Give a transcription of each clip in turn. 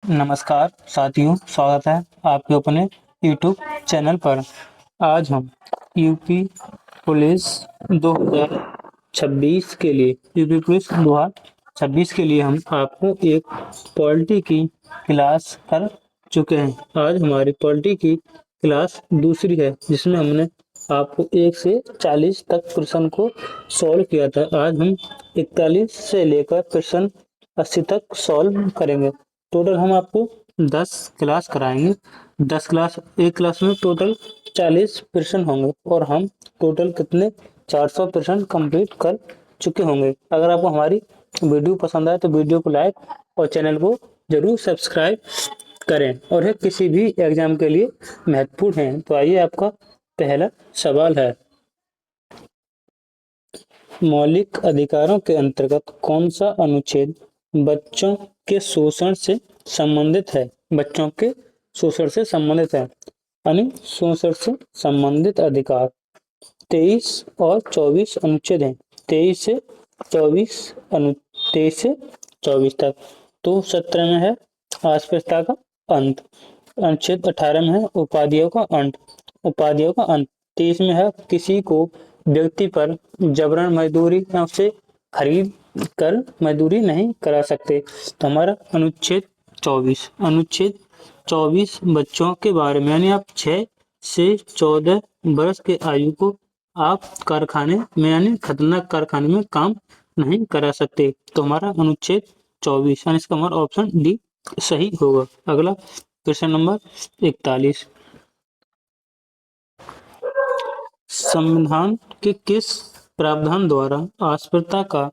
नमस्कार साथियों, स्वागत है आपके अपने यूट्यूब चैनल पर। आज हम यूपी पुलिस 2026 के लिए हम आपको एक पॉलिटी की क्लास कर चुके हैं। आज हमारी पॉलिटी की क्लास दूसरी है, जिसमें हमने आपको 1 से 40 तक प्रश्न को सॉल्व किया था। आज हम 41 से लेकर प्रश्न 80 तक सॉल्व करेंगे। टोटल हम आपको 10 क्लास कराएंगे। 10 क्लास, एक क्लास में टोटल 40 प्रश्न होंगे और हम टोटल कितने 400 प्रश्न कंप्लीट कर चुके होंगे। अगर आपको हमारी वीडियो पसंद आए तो वीडियो को लाइक और चैनल को जरूर सब्सक्राइब करें, और ये किसी भी एग्जाम के लिए महत्वपूर्ण है। तो आइए, आपका पहला सवाल है, मौलिक अधिकारों के अंतर्गत कौन सा अनुच्छेद बच्चों के शोषण से संबंधित है? बच्चों के शोषण से संबंधित है, यानी शोषण से संबंधित अधिकार 23 और 24 अनुच्छेद हैं। 23 से 24 तक। तो 17 में है अस्पृश्यता का अंत। अनुच्छेद 18 में है उपाधियों का अंत। 23 में है किसी को व्यक्ति पर जबरन मजदूरी या उससे खरीद कर मजदूरी नहीं करा सकते। तो हमारा अनुच्छेद 24 बच्चों के बारे में, यानी आप 6 से 14 वर्ष के आयु को आप कारखाने में, यानी खतरनाक कारखाने में काम नहीं करा सकते। तो हमारा अनुच्छेद 24, यानी इसका हमारा ऑप्शन डी सही होगा। अगला प्रश्न नंबर 41, संविधान के किस प्रावधान द्वारा अस्पृश्यता का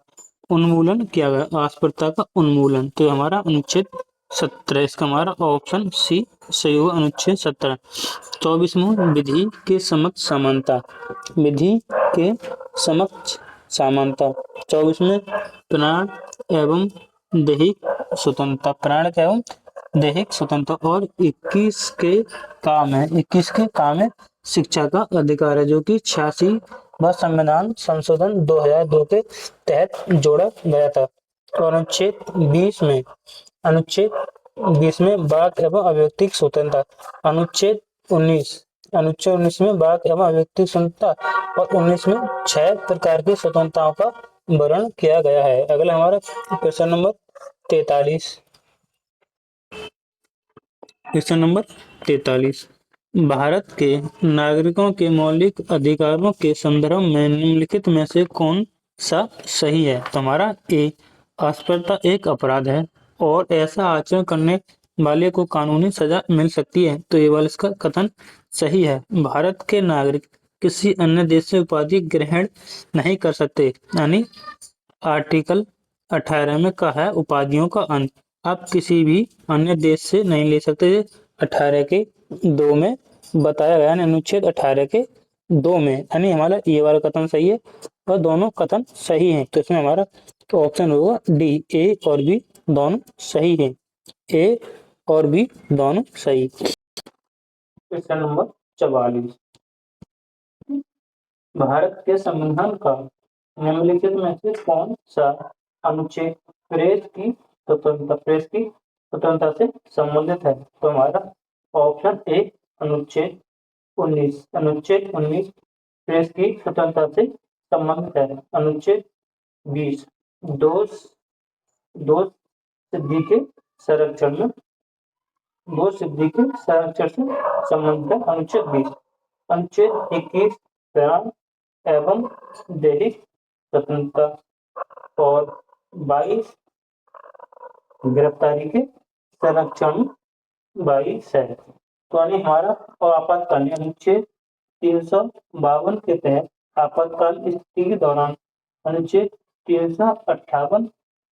उन्मूलन किया गया? अस्पृश्यता का उन्मूलन, तो हमारा अनुच्छेद 17, इसका हमारा ऑप्शन सी सही होगा। अनुच्छेद 17। 24वां, विधि के समक्ष समानता। विधि के समक्ष समानता। 24 में प्राण एवं दैहिक स्वतंत्रता। प्राण एवं दैहिक स्वतंत्रता। और 21 के काम है शिक्षा का अधिकार है, जो कि 86 व संविधान संशोधन 2002 के तहत जोड़ा गया था। और अनुच्छेद 20 में वाक एवं अभिव्यक्तिक स्वतंत्रता। अनुच्छेद 19 में वाक एवं अभिव्यक्तिक स्वतंत्रता, और 19 में 6 प्रकार की स्वतंत्रताओं का वर्णन किया गया है। अगला हमारा प्रश्न नंबर 43। प्रश्न नंबर 43, भारत के नागरिकों के मौलिक अधिकारों के संदर्भ में निम्नलिखित में से कौन सा सही है? तो हमारा ए, अस्पृश्यता एक अपराध है और ऐसा आचरण करने वाले को कानूनी सजा मिल सकती है। तो ये वाला इसका कथन सही है। भारत के नागरिक किसी अन्य देश से उपाधि ग्रहण नहीं कर सकते, यानी आर्टिकल 18 में कहा है उपाधियों का अंत। आप किसी भी अन्य देश से नहीं ले सकते। 18 के 2 में बताया गया, अनुच्छेद 18 के 2 में, यानी हमारा ये वाला कथन सही है और दोनों कथन सही हैं। तो इसमें हमारा ऑप्शन होगा डी, ए और बी दोनों सही हैं। ए और बी दोनों सही। प्रश्न नंबर 44, भारत के संविधान का निम्नलिखित में से कौन सा अनुच्छेद प्रेस की स्वतंत्रता से संबंधित है? तो हमारा ऑप्शन ए, अनुच्छेद 19 प्रेस की स्वतंत्रता से संबंधित है। अनुच्छेद 20, दोष सिद्धि के संरक्षण से संबंधित है। अनुच्छेद 20। अनुच्छेद 21, प्राण एवं दैहिक स्वतंत्रता। और 22, गिरफ्तारी के संरक्षण 22 है। तो यानी हमारा और आपातकालीन अनुच्छेद 352 के तहत आपातकाल स्थिति के दौरान, अनुच्छेद 358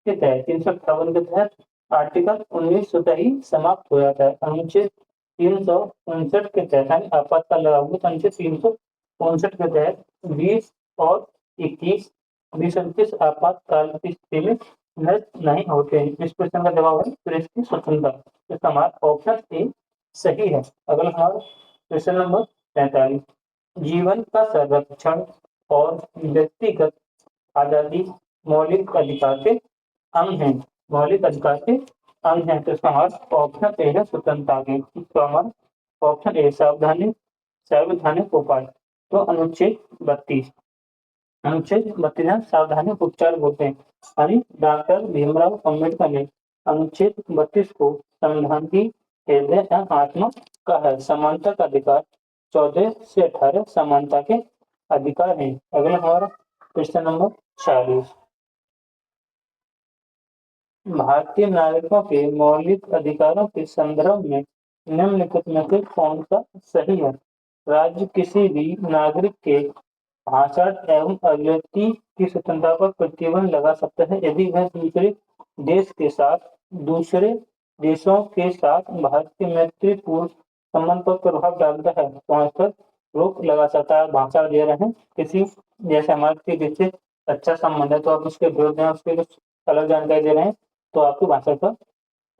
के तहत आर्टिकल 19 स्वतः ही समाप्त हो जाता है। अनुच्छेद 359 के तहत आपातकाल लागू। अनुच्छेद 359 के तहत 20 और 21 आपातकाल की स्थिति में नष्ट नहीं होते हैं। इस प्रश्न का जवाब है प्रेस की स्वतंत्रता। इसका हमारा ऑप्शन ए सही है। अगला हमारा प्रश्न नंबर 43, जीवन का संरक्षण और व्यक्तिगत आजादी मौलिक अधिकार के अंग हैं। मौलिक अधिकार के अंग है, तो इसका हमारा ऑप्शन ए है स्वतंत्रता के। तो हमारा ऑप्शन ए सावधानिक उपाय। तो अनुच्छेद 32, अनुच्छेद 32 है सावधानिक उपचार बोलते हैं। यानी डॉक्टर भीमराव अम्बेडकर ने अनुच्छेद 32 को संविधान की हृदय आत्मा का है। समानता का अधिकार 14 से 18 समानता के अधिकार हैं। अगला हमारा क्वेश्चन नंबर 40, भारतीय नागरिकों के मौलिक अधिकारों के संदर्भ में निम्नलिखित में से कौन सा सही है? राज्य किसी भी नागरिक के भाषण एवं अभिव्यक्ति की स्वतंत्रता पर प्रतिबंध लगा सकता है यदि वह दूसरे देशों के साथ भारत के मैत्रीपूर्ण संबंध पर प्रभाव डालता है तो वहाँ पर रोक लगा सकता है। भाषण दे रहे हैं किसी, जैसे हमारे देश से अच्छा संबंध है तो आप उसके विरोध में उसके कुछ अलग जानकारी दे रहे हैं तो आपकी भाषा पर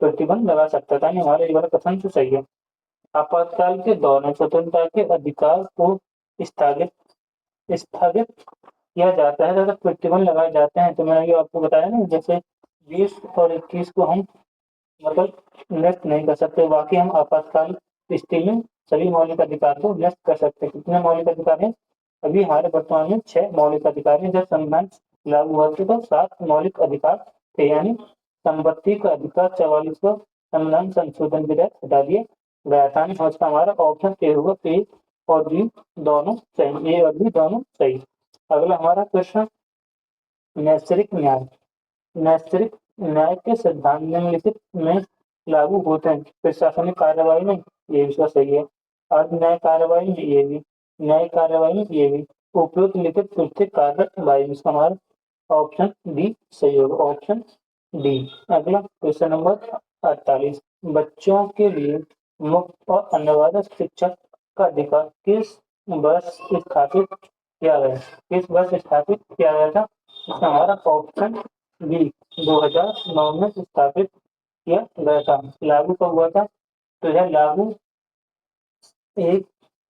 प्रतिबंध लगा सकता था। हमारा ये वाला कथन तो सही है। आपातकाल के दौरान स्वतंत्रता के अधिकार को स्थगित स्थगित किया जाता है तथा प्रतिबंध लगाए जाते हैं। तो मैंने ये आपको बताया ना, जैसे 20 और 21 को हम मतलब नष्ट नहीं कर सकते, बाकी हम आपातकाल स्थिति में सभी मौलिक अधिकार को नष्ट कर सकते हैं। कितने मौलिक अधिकार हैं? अभी हमारे वर्तमान में 6 मौलिक अधिकार हैं। जब संविधान लागू हुआ था तो 7 मौलिक अधिकार थे, यानी संपत्ति का अधिकार 44 को संविधान संशोधन के तहत हटा दिया गया था। उसका हमारा ऑप्शन ए होगा, ए और बी दोनों सही, ए और बी दोनों सही। अगला हमारा प्रश्न, नैसर्गिक न्याय। नैसर्गिक न्याय के सिद्धांत निम्नलिखित में लागू होते हैं। प्रशासनिक कार्यवाही में, ये भी सही है। अर्ध न्याय कार्यवाही में, ये भी। न्याय कार्यवाही में, ये भी। उपयुक्त लिखित पुस्तक कार्यवाही में, हमारा ऑप्शन डी सही होगा, ऑप्शन डी। अगला क्वेश्चन नंबर 48, बच्चों के लिए मुफ्त और अनिवार्य शिक्षा का अधिकार किस वर्ष स्थापित किया गया? किस वर्ष स्थापित किया गया था? इसका हमारा ऑप्शन बी 2009 में स्थापित किया गया था। लागू कब हुआ था? तो यह लागू 1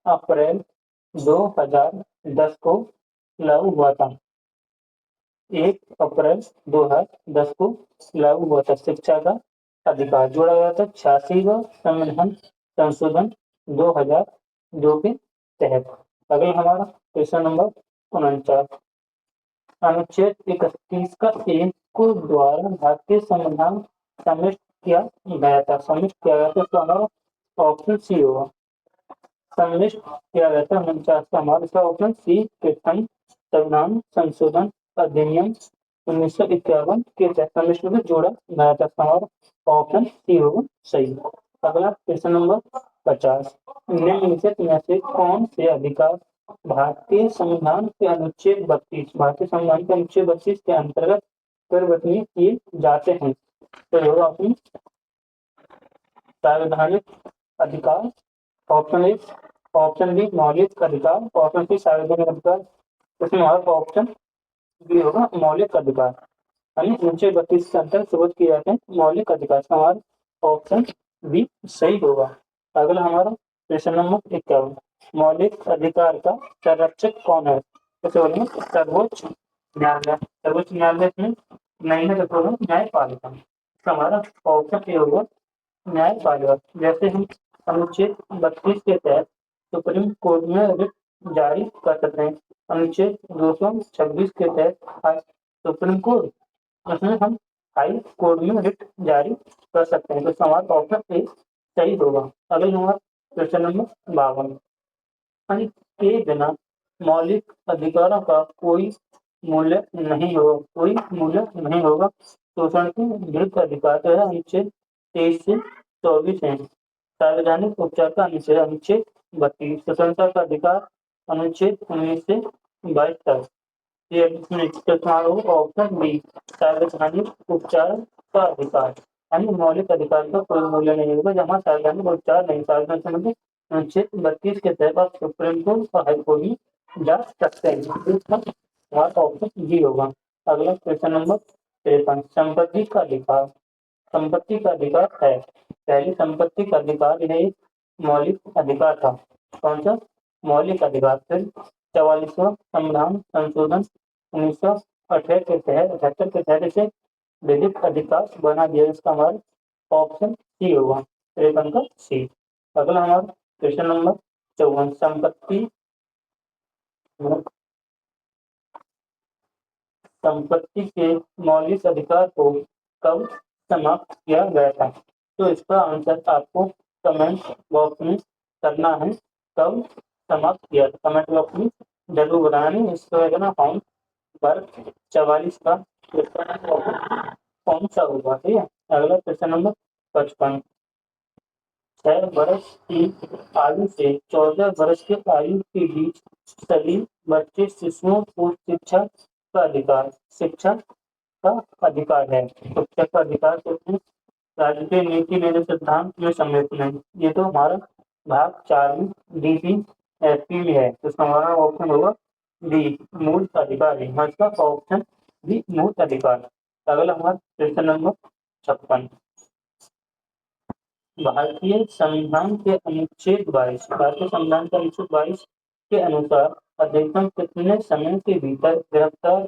अप्रैल 2010 को लागू हुआ था। 1 अप्रैल 2010 को लागू हुआ था। शिक्षा का अधिकार जोड़ा गया था 86वां संविधान संशोधन 2002 के तहत। अगला हमारा क्वेश्चन नंबर 49, अनुच्छेद 31 का एक को द्वारा भारतीय संविधान समिट किया गया था। समिट किया गया था तो हमारा ऑप्शन सी होगा, समिट किया गया था 49 का। हमारा इसका ऑप्शन सी, प्रथम संविधान संशोधन अधिनियम 1951 के तहत समिट में जोड़ा गया था। हमारा ऑप्शन सी होगा सही। अगला क्वेश्चन नंबर 50, निम्नलिखित में से कौन से अधिकार भारतीय संविधान के अनुच्छेद 32 भारतीय संविधान के अनुच्छेद 32 के अंतर्गत परिवर्तनीय किए जाते हैं? तो होगा अपनी संवैधानिक अधिकार, ऑप्शन ए, ऑप्शन बी मौलिक अधिकार, ऑप्शन सी संवैधानिक अधिकार। इसमें हमारा ऑप्शन बी होगा मौलिक अधिकार, यानी अनुच्छेद 32 के अंतर्गत प्रस्तुत किए जाते हैं मौलिक अधिकार। हमारा ऑप्शन बी सही होगा। अगला हमारा क्वेश्चन नंबर 51, मौलिक अधिकार का संरक्षक कौन है? तो बोलेंगे सर्वोच्च न्यायालय। सर्वोच्च न्यायालय में नहीं है तो न्यायपालिका। हमारा ऑप्शन ए होगा न्यायपालिका। जैसे हम अनुच्छेद 32 के तहत सुप्रीम कोर्ट में रिट जारी कर सकते हैं। अनुच्छेद 226 के तहत सुप्रीम कोर्ट, उसमें हम हाई कोर्ट में रिट जारी कर सकते हैं। तो हमारा ऑप्शन ए सही होगा। अगला हमारा क्वेश्चन नंबर 52, के बिना मौलिक अधिकारों का कोई मूल्य नहीं होगा, कोई मूल्य नहीं होगा। शोषण के विरुद्ध अधिकार जो है अनुच्छेद 23 से 24 है। सार्वजनिक उपचार का अनुच्छेद अनुच्छेद 32, स्वतंत्रता का अधिकार अनुच्छेद 19 से 22 तक। ये ऑप्शन बी सार्वजनिक उपचार का अधिकार, यानी मौलिक अधिकार का कोई मूल्य नहीं होगा जहाँ सार्वजनिक उपचार नहीं। सार्वजनिक संबंधी अनुच्छेद 32 के तहत आप सुप्रीम कोर्ट और हाई कोर्ट में जा सकते हैं। हमारा ऑप्शन जी होगा। अगला क्वेश्चन नंबर 53, संपत्ति का अधिकार। संपत्ति का अधिकार है, पहली संपत्ति का अधिकार यह एक मौलिक अधिकार था। कौन सा मौलिक अधिकार? फिर 44वां संविधान संशोधन 1978 के तहत इसे विधिक अधिकार बना दिया। इसका हमारा ऑप्शन सी होगा 53 का सी। अगला हमारा क्वेश्चन नंबर 54, संपत्ति के मौलिक अधिकार को कब समाप्त किया गया था? तो इसका आंसर आपको कमेंट बॉक्स में करना है, कब समाप्त किया था। कमेंट बॉक्स में जरूर बताना है। इसको है ना फॉर्म वर्ग 44 का कौन सा होगा, ठीक है। अगला क्वेश्चन नंबर 55, 6 वर्ष की आयु से 14 वर्ष की आयु के बीच सभी बच्चे शिशुओं को शिक्षा का अधिकार है। शिक्षा का अधिकार को राष्ट्रीय नीति मेरे सिद्धांत में सम्मिलित नहीं। ये तो हमारा भाग 4 में DPSP में है, तो इसका हमारा ऑप्शन होगा डी, मूल अधिकार है। इसका ऑप्शन डी, मूल अधिकार। अगला हमारा क्वेश्चन नंबर 56, भारतीय संविधान के अनुच्छेद 22, भारतीय संविधान के अनुच्छेद 22 के अनुसार अधिकतम कितने समय के भीतर गिरफ्तार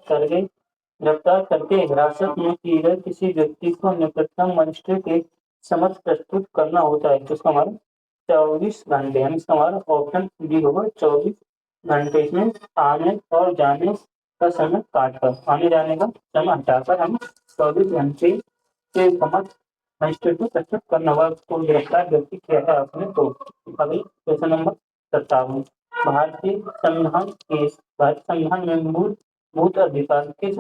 करके हिरासत में किए गए किसी व्यक्ति को निकटतम मजिस्ट्रेट के समक्ष प्रस्तुत करना होता है? तो इसका हमारा 24 घंटे, यानी इसका हमारा ऑप्शन डी होगा 24 घंटे। इसमें आने और जाने का समय काटकर, आने जाने का समय हटाकर हम 24 घंटे के समक्ष मजिस्ट्रेट को प्रस्तुत करना होगा, उसको गिरफ्तार व्यक्ति किया है आपने तो। अगले क्वेश्चन नंबर 57, भारतीय संविधान में मूलभूत अधिकार किस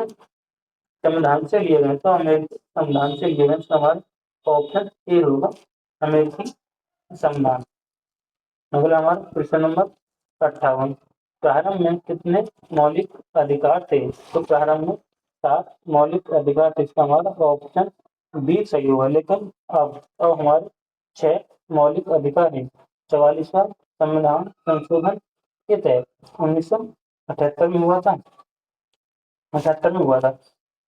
संविधान से लिए गए? तो अमेरिकी संविधान से लिए गए। सवाल ऑप्शन ए होगा अमेरिकी संविधान। अगला हमारा क्वेश्चन नंबर 58, प्रारंभ में कितने मौलिक अधिकार थे? तो प्रारंभ में 7 मौलिक अधिकार थे। इसका हमारा ऑप्शन बी सही होगा। लेकिन अब हमारे 6 मौलिक अधिकार हैं। 44वां संविधान संशोधन के तहत 1978 में हुआ था, 78 में हुआ था।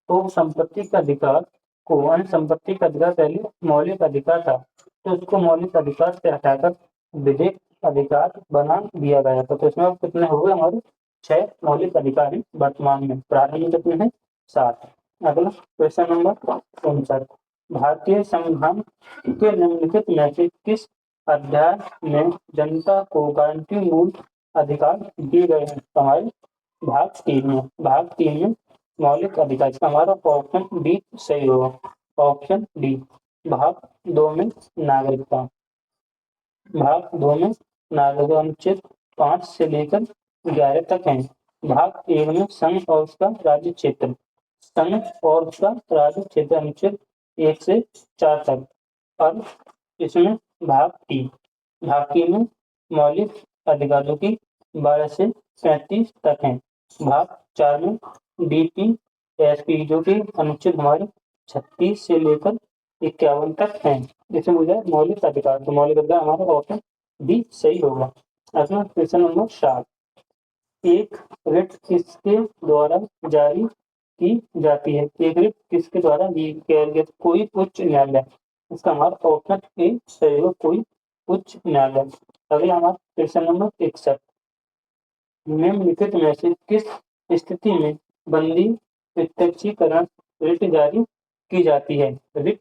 तो संपत्ति का अधिकार को, संपत्ति का अधिकार पहले मौलिक अधिकार था, तो उसको मौलिक अधिकार से हटाकर विधिक अधिकार बना दिया गया था। तो इसमें कितने हुए हमारे 6 मौलिक अधिकार हैं वर्तमान में, प्रारंभ में कितने हैं 7। अगला क्वेश्चन नंबर 59, भारतीय संविधान के निम्नलिखित में से किस अध्याय में जनता को गारंटी मूल अधिकार दिए गए हैं? हमारे भाग 3 में मौलिक अधिकार। हमारा ऑप्शन डी सही होगा, ऑप्शन डी। भाग 2 में नागरिकता, भाग 2 में नागरिकता अनुच्छेद 5 से लेकर 11 तक है। भाग 1 में संघ और उसका राज्य क्षेत्र, संघ और उसका राज्य क्षेत्र अनुच्छेद 1 से 4 तक। और इसमें भाग 3 में मौलिक अधिकारों की 12 से 35 तक है। भाग 4 में DPSP जो कि अनुच्छेद हमारे 36 से लेकर 51 तक है। इसमें मुझे मौलिक अधिकार, तो मौलिक अधिकार हमारा ऑप्शन डी सही होगा। अगला क्वेश्चन नंबर 7, एक रिट किसके द्वारा जारी की जाती है? एक रिट किसके द्वारा किया गया? कोई उच्च न्यायालय। इसका हमारा ऑप्शन ए सही होगा, कोई उच्च न्यायालय। अगला हमारा क्वेश्चन नंबर 61, निम्नलिखित में से किस स्थिति में बंदी प्रत्यक्षीकरण रिट जारी की जाती है? रिट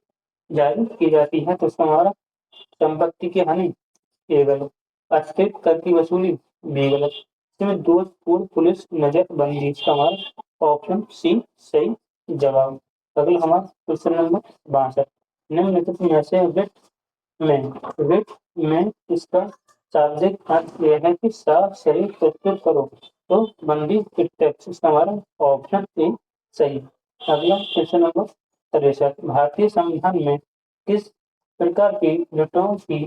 जारी की जाती है तो इसका हमारा संपत्ति की हानि ए गलत, अतिरिक्त कर की वसूली बी गलत, इसमें दोषपूर्ण पुलिस नजरबंदी। इसका हमारा ऑप्शन सी सही जवाब। अगला हमारा क्वेश्चन नंबर 62, निम्नलिखित में से रिट में इसका शाब्दिक अर्थ यह है कि साफ शरीर प्रस्तुत करो, तो बंदी प्रत्यक्ष। इसका हमारा ऑप्शन ए सही। अगला क्वेश्चन नंबर 63, भारतीय संविधान में किस प्रकार की रिटों की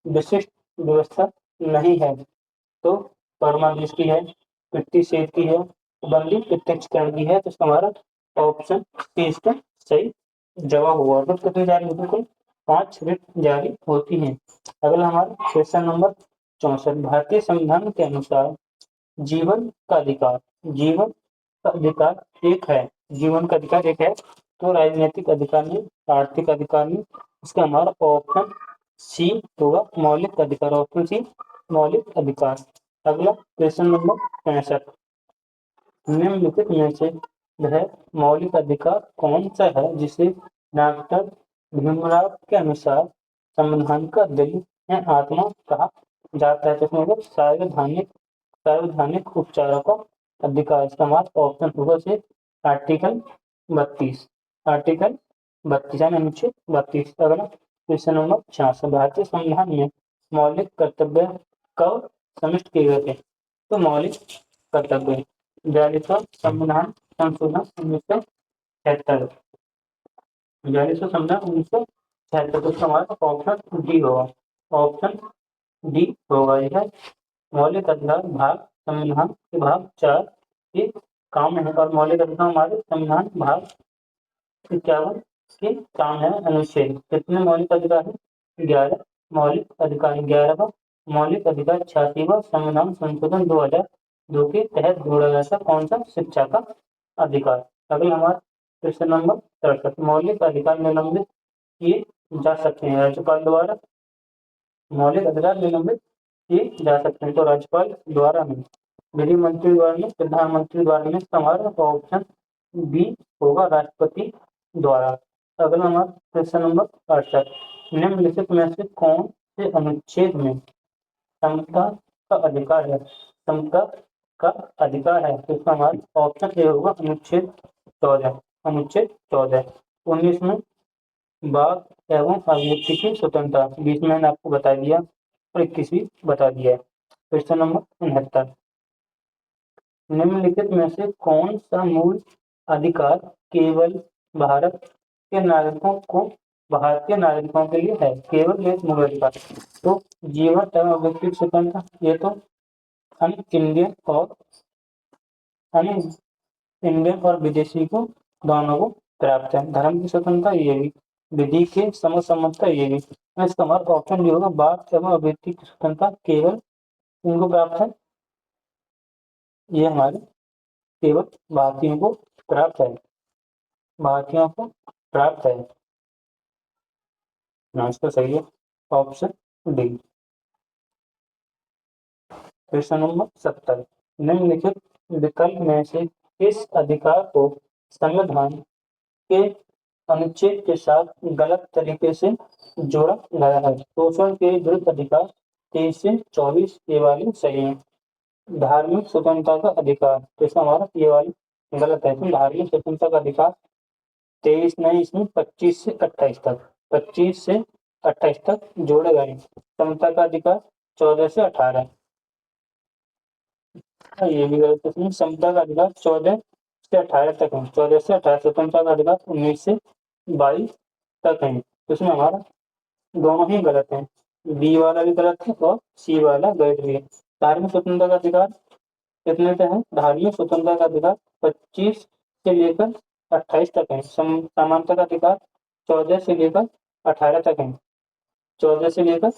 विशिष्ट व्यवस्था नहीं है? तो परमादेश की है, प्रतिषेध की है, बंदी प्रत्यक्षकरण की है। तो इसका हमारा ऑप्शन सी इसका सही जवाब हुआ। रिट कितनी जारी होती है? कुल 5 रिट जारी होती हैं। अगला हमारा क्वेश्चन नंबर 64, भारतीय संविधान के अनुसार जीवन का अधिकार एक है, जीवन का अधिकार एक है, तो राजनीतिक अधिकार नहीं, आर्थिक अधिकार नहीं। इसका हमारा ऑप्शन सी होगा, मौलिक अधिकार, ऑप्शन सी मौलिक अधिकार। अगला क्वेश्चन नंबर 65, निम्नलिखित में से वह मौलिक अधिकार कौन सा है जिसे डॉक्टर भीमराव के अनुसार संविधान का दिल या आत्मा कहा जाता है, तो इसमें होगा सार्वधानिक उपचारों का अधिकार। समाज ऑप्शन होगा से आर्टिकल 32, आर्टिकल 32 यानी अनुच्छेद 32। अगला क्वेश्चन नंबर 66, भारतीय संविधान में मौलिक कर्तव्य कब समाविष्ट किए गए थे? तो मौलिक कर्तव्य 42वां संविधान संशोधन 1976, 42वां संविधान 1976। तो इसका हमारा ऑप्शन डी होगा, ऑप्शन डी होगा। यह मौलिक अधिकार भाग संविधान के भाग 4 के काम है, और मौलिक अधिकार हमारे संविधान भाग 51 के काम है। अनुच्छेद कितने मौलिक अधिकार है? 11 मौलिक अधिकार। 11वां मौलिक अधिकार 86वां संविधान संशोधन 2002 के तहत जोड़ा गया था। कौन सा? शिक्षा का अधिकार। अगला हमारा क्वेश्चन नंबर 63, मौलिक अधिकार निलंबित किए जा सकते हैं राज्यपाल द्वारा। मौलिक अधिकार निलंबित किए जा सकते हैं, तो राज्यपाल द्वारा नहीं, विधि मंत्री द्वारा नहीं, प्रधानमंत्री द्वारा नहीं। हमारा ऑप्शन बी होगा, राष्ट्रपति द्वारा। अगला हमारा क्वेश्चन नंबर 68, निम्नलिखित में से कौन से अनुच्छेद में समता का अधिकार है? समता का अधिकार है, तो इसका हमारा ऑप्शन ए होगा, अनुच्छेद 14। अनुच्छेद 14। 19 में वाक एवं अभिव्यक्ति की स्वतंत्रता, 20 में मैंने आपको बता दिया, और 21वीं बता दिया है। क्वेश्चन नंबर 69, निम्नलिखित में से कौन सा मूल अधिकार केवल भारत के नागरिकों को भारतीय नागरिकों के लिए है? केवल एक मूल अधिकार, तो जीवन एवं अभिव्यक्ति की स्वतंत्रता, ये तो हम इंडियन और विदेशी को दोनों को प्राप्त है। धर्म की स्वतंत्रता ये भी, विधि के समसम्मतता ये भी। इसका हमारा ऑप्शन भी होगा, वाक एवं अभिव्यक्ति की स्वतंत्रता केवल इनको प्राप्त है, ये हमारे केवल भारतीयों को प्राप्त है, भारतीयों को प्राप्त है। इसका सही है ऑप्शन डी। क्वेश्चन नंबर 70, निम्नलिखित विकल्प में से किस अधिकार को संविधान के अनुच्छेद के साथ गलत तरीके से जोड़ा गया है? शोषण के विरुद्ध अधिकार 23 से 24 ये वाली सही है। धार्मिक स्वतंत्रता का अधिकार, तो इसका हमारा ये वाली गलत है। धार्मिक स्वतंत्रता का अधिकार 23 नहीं, इसमें 25 से 28 तक, 25 से 28 तक जोड़े गए। समता का अधिकार 14 से 18, ये भी गलत है। इसमें समता का अधिकार 14 से 18 तक है, 14 से 18। स्वतंत्रता का अधिकार 19 से 22 तक है, तो इसमें हमारा दोनों ही गलत है, बी वाला भी गलत है और सी वाला गलत भी है। धार्मिक स्वतंत्रता का अधिकार कितने पे है? धार्मिक स्वतंत्रता का अधिकार 25 से लेकर 28 तक है। समानता का अधिकार 14 से लेकर 18 तक है, 14 से लेकर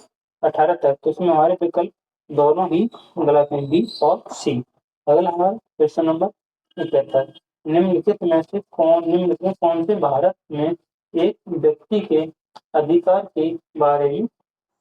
18 तक, तो इसमें हमारे विकल्प दोनों ही गलत हैं, बी और सी। अगला हमारा क्वेश्चन नंबर 71, निम्नलिखित में कौन से भारत में एक व्यक्ति के अधिकार के बारे में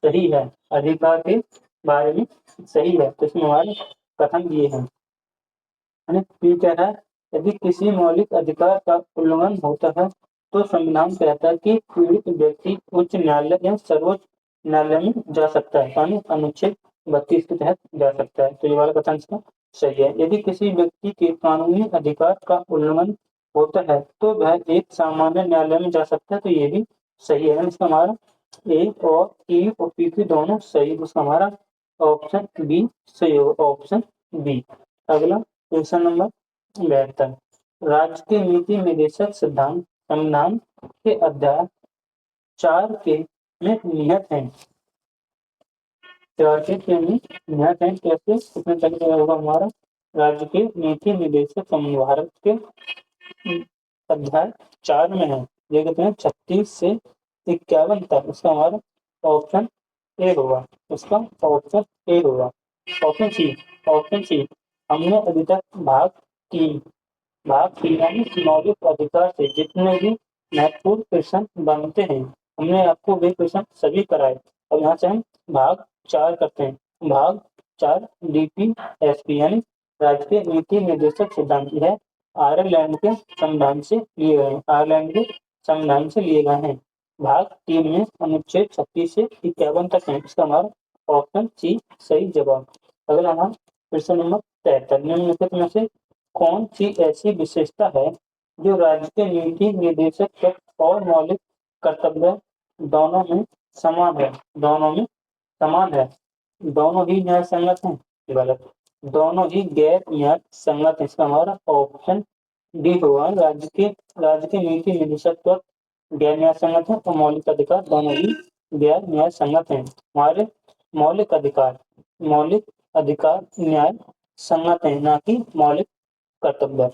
सही है? अधिकार के बारे में सही है, तो इसमें हमारे कथन दिए हैं। पी कह रहा है, यदि किसी मौलिक अधिकार का उल्लंघन होता है तो संविधान कहता है कि पीड़ित व्यक्ति उच्च न्यायालय या सर्वोच्च न्यायालय में जा सकता है, यानी अनुच्छेद 32 के तहत जा सकता है। तो ये वाला कथन इसका सही है। यदि किसी व्यक्ति के कानूनी अधिकार का उल्लंघन होता है तो वह एक सामान्य न्यायालय में जा सकता है, तो ये भी सही है। इसका हमारा ए और ई और पी की दोनों सही, उसका हमारा ऑप्शन बी सही होगा, ऑप्शन बी। अगला क्वेश्चन नंबर 72, राज्य के नीति निर्देशक सिद्धांत संविधान के अध्याय 4 के में निहित हैं। 4 के में निहित हैं, कैसे कितने तरीके का होगा? हमारा राज्य के नीति निर्देशक भारत के अध्याय 4 में है, ये कहते हैं 36 से 51 तक। उसका हमारा ऑप्शन ए होगा, उसका ऑप्शन ए होगा। ऑप्शन सी, ऑप्शन सी, हमने अभी तक भाग 3 यानी मौलिक अधिकार से जितने भी महत्वपूर्ण प्रश्न बनते हैं, हमने आपको वे प्रश्न सभी कराए। और यहाँ से हम भाग 4 करते हैं। भाग 4 डीपीएसपी यानी राष्ट्रीय नीति निर्देशक सिद्धांत है, आयरलैंड के संविधान से लिए गए हैं, आयरलैंड के संविधान से लिए गए हैं। भाग 3 में अनुच्छेद 36 से 51 तक है। इसका हमारा ऑप्शन सी सही जवाब। अगला हमारा प्रश्न नंबर 73, निम्नलिखित में से कौन सी ऐसी विशेषता है जो राज्य के नीति निर्देशक तत्व और मौलिक कर्तव्य दोनों में समान है? दोनों में समान है। दोनों ही न्याय संगत है? गलत। दोनों ही गैर न्याय संगत है। इसका हमारा ऑप्शन डी होगा। राज्य के नीति निर्देशक तत्व गैर न्याय संगत है और मौलिक अधिकार दोनों ही गैर न्याय संगत है। हमारे मौलिक अधिकार न्याय संगत है, ना कि मौलिक कर्तव्य।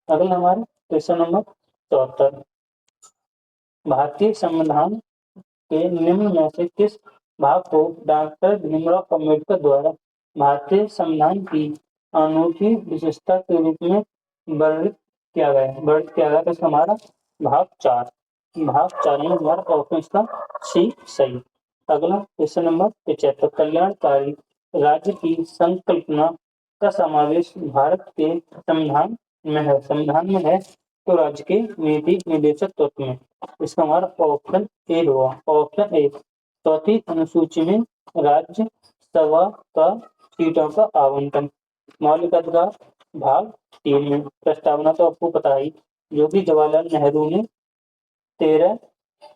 अगला हमारे क्वेश्चन नंबर 74, भारतीय संविधान के निम्न में से किस भाग को डॉक्टर भीमराव अम्बेडकर द्वारा भारतीय संविधान की अनूठी विशेषता के रूप में वर्णित किया गया? तो हमारा भाग 4 में हमारा ऑप्शन इसका सी सही। अगला क्वेश्चन नंबर 75, कल्याणकारी राज्य की संकल्पना का समावेश भारत के संविधान में है तो राज्य के नीति निर्देशक तत्व में? इसका हमारा ऑप्शन ए होगा। ऑप्शन ए, चौथी अनुसूची में राज्य सभा का सीटों का आवंटन। मौलिक अधिकार भाग 3 में प्रस्तावना तो आपको पता ही, जो कि जवाहरलाल नेहरू ने 13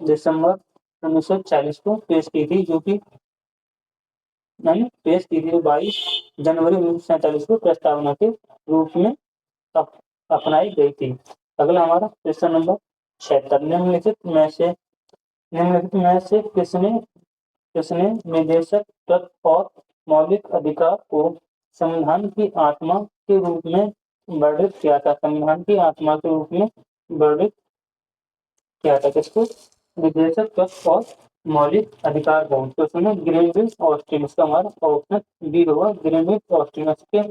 दिसंबर 1940 को पेश की थी, जो कि 22 जनवरी 1947 को प्रस्तावना के रूप में अपनाई गई थी। अगला हमारा क्वेश्चन नंबर 76, निम्नलिखित में से किसने निर्देशक तत्व और मौलिक अधिकार को संविधान की आत्मा के रूप में वर्णित किया था? संविधान की आत्मा के रूप में वर्णित किया था किसको? निर्देशक तत्व और मौलिक अधिकार को। तो सुनो, ग्रीनविच ऑस्टिन। इसका हमारा ऑप्शन बी होगा। ग्रीनविच ऑस्टिन के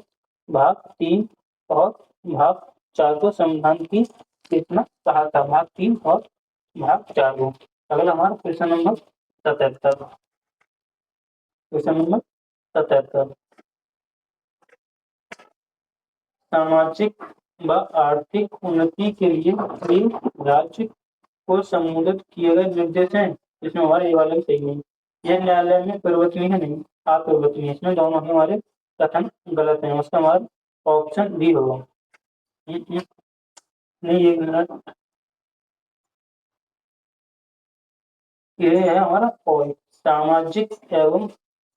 भाग 3 और भाग 4 को संविधान की कितना कहा था? भाग 3 और भाग 4 को। अगला हमारा क्वेश्चन नंबर 77, सामाजिक व आर्थिक उन्नति के लिए राज्य को संबोधित किए गए निर्देश हैं। इसमें हमारे ये वाला भी सही नहीं, यह न्यायालय में परिवर्तनीय है, नहीं अपरिवर्तनीय। इसमें दोनों ही हमारे कथन गलत है। उसका हमारा ऑप्शन डी होगा। नहीं, एक मिनट, ये है हमारा पॉइंट। सामाजिक एवं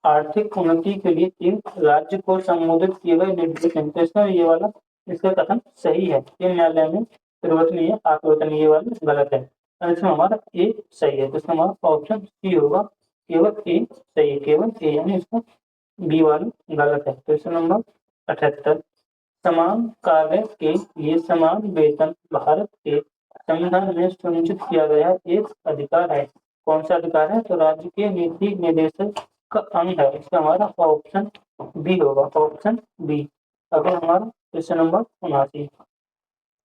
आर्थिक उन्नति के लिए राज्य को संबोधित किए गए निर्देश हैं। तो इसमें ये वाला इसका कथन सही है, ये न्यायालय में परिवर्तनीय अपरिवर्तनीय, ये वाला गलत है। और इसमें हमारा ए सही है। तो इसका हमारा ऑप्शन सी होगा। केवल ए सही है, केवल ए, यानी इसका बी वाला गलत है। तो इसका नंबर 78, समान कार्य के लिए समान वेतन भारत के संविधान में सुनिश्चित किया गया एक अधिकार है। कौन सा अधिकार है? तो राज्य के नीति निर्देशक का अंग है। इसका हमारा ऑप्शन बी होगा। Option B. अगर हमारा क्वेश्चन नंबर 79,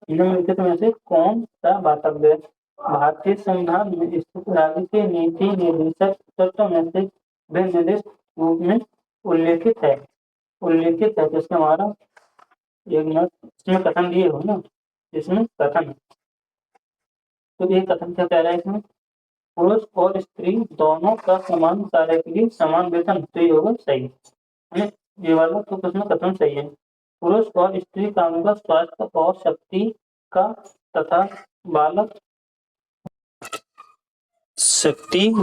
निम्नलिखित में से कौन सा वास्तव्य भारतीय संविधान में स्थित राज्य के नीति निर्देशक तत्व में से भिन्न निर्देश रूप में उल्लेखित है? तो इसका हमारा एक मिनट, इसमें कथन दिए हो ना, इसमें कथन, तो ये कथन क्या कह रहा है? इसमें पुरुष और स्त्री दोनों का समान कार्य के लिए समान वेतन। तो ये होगा सही है, ये वाला तो इसमें कथन सही है। पुरुष और स्त्री कानून का स्वास्थ्य और शक्ति का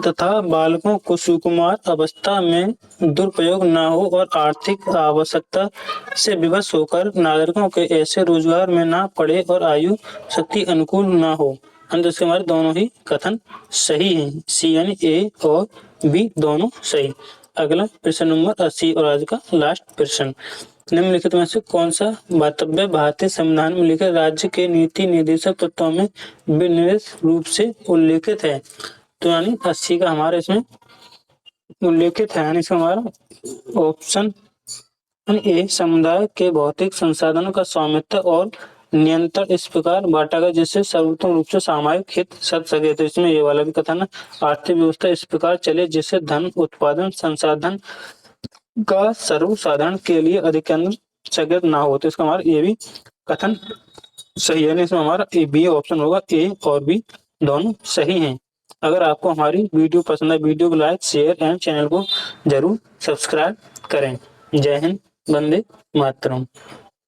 तथा बालकों को सुकुमार अवस्था में दुरुपयोग न हो और आर्थिक आवश्यकता से विवश होकर नागरिकों के ऐसे रोजगार में ना पड़े और आयु शक्ति अनुकूल न हो। इसके हमारे दोनों ही कथन सही हैं। सी यानी ए और बी दोनों सही। अगला प्रश्न नंबर 80 और आज का लास्ट प्रश्न, निम्नलिखित में से कौन सा वास्तव्य भारतीय संविधान में लिखे राज्य के नीति निर्देशक तत्वों में विनिर्देश रूप से उल्लेखित है? तो यानी 80 का हमारे इसमें उल्लेखित है, यानी इसका हमारा ऑप्शन ए, समुदाय के भौतिक संसाधनों का स्वामित्व और नियंत्रण इस प्रकार बांटा गया जिससे सर्वोत्तम रूप से सामायिक हित सध सके। तो इसमें ये वाला भी कथन है, आर्थिक व्यवस्था इस प्रकार चले जिससे धन उत्पादन संसाधन का सर्वसाधारण के लिए अधिकतम स्थगित ना हो। तो इसका हमारा ये भी कथन सही है। इसमें हमारा ए बी ऑप्शन होगा। ए और बी दोनों सही हैं। अगर आपको हमारी वीडियो पसंद है, वीडियो को लाइक, शेयर एंड चैनल को जरूर सब्सक्राइब करें। जय हिंद, वंदे मातरम।